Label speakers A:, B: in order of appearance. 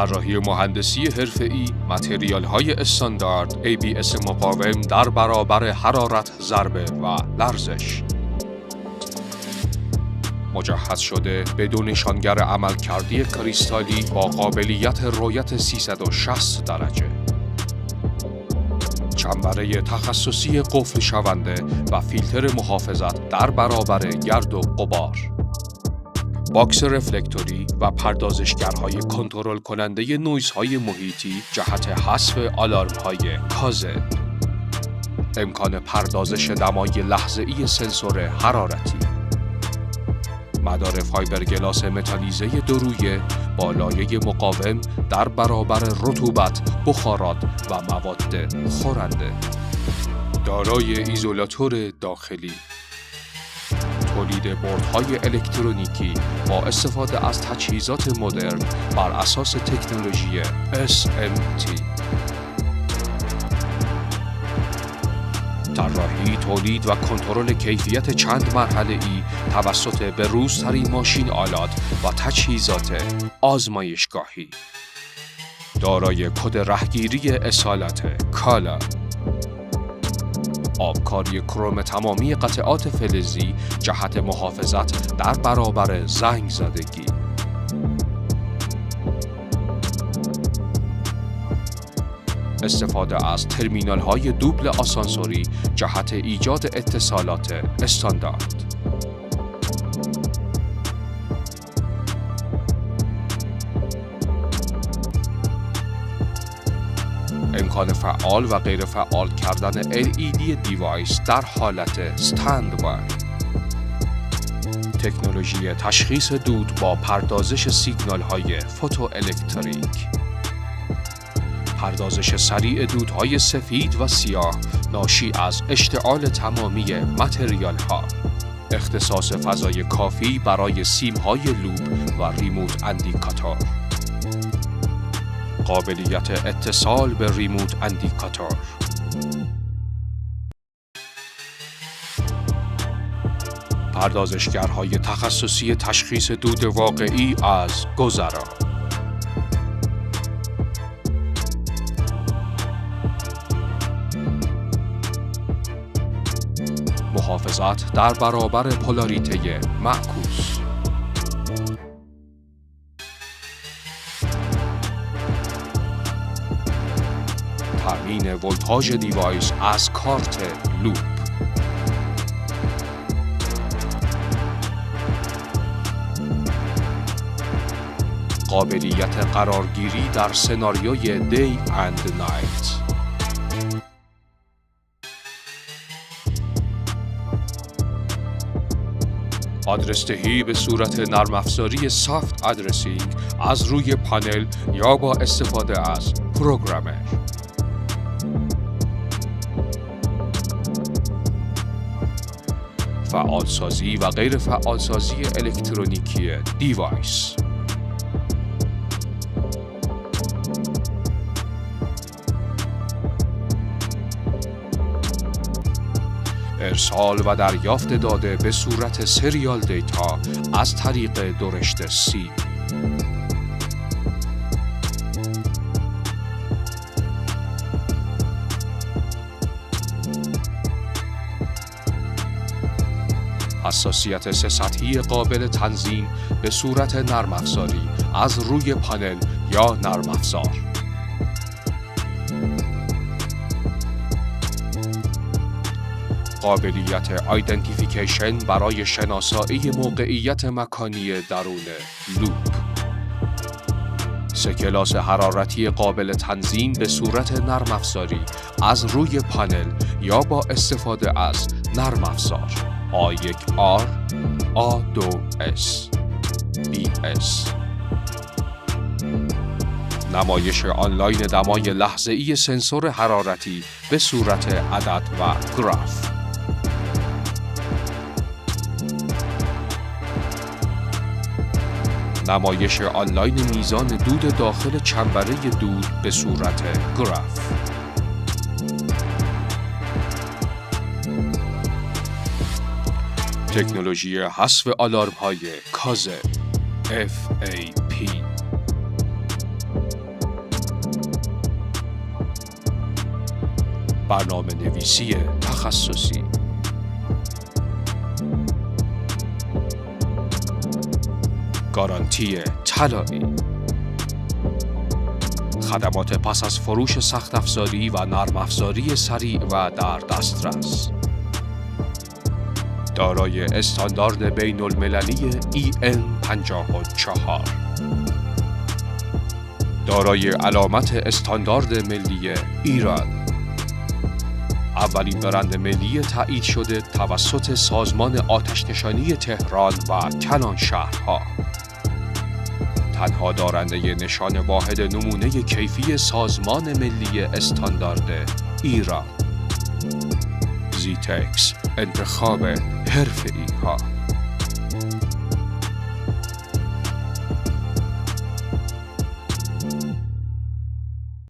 A: طراحی مهندسی حرفه‌ای، متریال‌های استاندارد، ABS مقاوم در برابر حرارت، ضربه و لرزش. مجهز شده به 2 نشانگر عملکردی کریستالی با قابلیت رؤیت 360 درجه. چنبره تخصصی قفل شونده و فیلتر محافظت در برابر گرد و غبار. باکس رفلکتوری و پردازشگرهای کنترل کننده نویزهای محیطی جهت حذف آلارم‌های کاذب. امکان پردازش دمای لحظه‌ای سنسور حرارتی. مدار فایبرگلاس متالیزه دورویه با لایه مقاوم در برابر رطوبت، بخارات و مواد خورنده. دارای ایزولاتور داخلی. تولید بردهای الکترونیکی با استفاده از تجهیزات مدرن بر اساس تکنولوژی SMT. طراحی، تولید و کنترل کیفیت چند مرحله‌ای توسط به‌روزترین ماشین آلات و تجهیزات آزمایشگاهی. دارای کد رهگیری اصالت کالا. آبکاری کروم تمامی قطعات فلزی جهت محافظت در برابر زنگ زدگی. استفاده از ترمینال‌های دوبل آسانسوری جهت ایجاد اتصالات استاندارد. امکان فعال و غیر فعال کردن LED دیوایس در حالت استندبای. تکنولوژی تشخیص دود با پردازش سیگنال‌های فوتوالکتریک. پردازش سریع دودهای سفید و سیاه ناشی از اشتعال تمامی متریال‌ها. اختصاص فضای کافی برای سیم‌های لوب و ریموت اندیکاتور. قابلیت اتصال به ریموت اندیکاتور. پردازشگرهای تخصصی تشخیص دود واقعی از گذرا. محافظت در برابر پولاریته معکوس. تامین ولتاژ دیوایس از کارت لوپ. قابلیت قرارگیری در سناریوی دی اند نایت. آدرس‌دهی به صورت نرم افزاری سافت ادرسینگ از روی پانل یا با استفاده از پروگرامر. فعالسازی و غیر فعالسازی الکترونیکی دیوایس. ارسال و دریافت داده به صورت سریال دیتا از طریق درشت سیم. حساسیت 3 سطحی قابل تنظیم به صورت نرم افزاری از روی پانل یا نرم افزار. قابلیت آیدنتیفیکیشن برای شناسایی موقعیت مکانی درون لوپ. 3 کلاس حرارتی قابل تنظیم به صورت نرم افزاری از روی پانل یا با استفاده از نرم افزار A1R، A2S، BS. نمایش آنلاین دمای لحظه‌ای سنسور حرارتی به صورت عدد و گراف. نمایش آنلاین میزان دود داخل چنبره دود به صورت گراف. تکنولوژی حذف آلارم‌های کاذب FAP. برنامه نویسی تخصصی. گارانتی طلایی. خدمات پس از فروش سخت افزاری و نرم افزاری سریع و در دسترس. دارای استاندارد بین المللی EN54. دارای علامت استاندارد ملی ایران. اولین برند ملی تایید شده توسط سازمان آتش‌نشانی تهران و کلان شهرها. تنها دارنده نشان واحد نمونه کیفی سازمان ملی استاندارد ایران. زیتکس، انتخاب حرفه‌ای ها.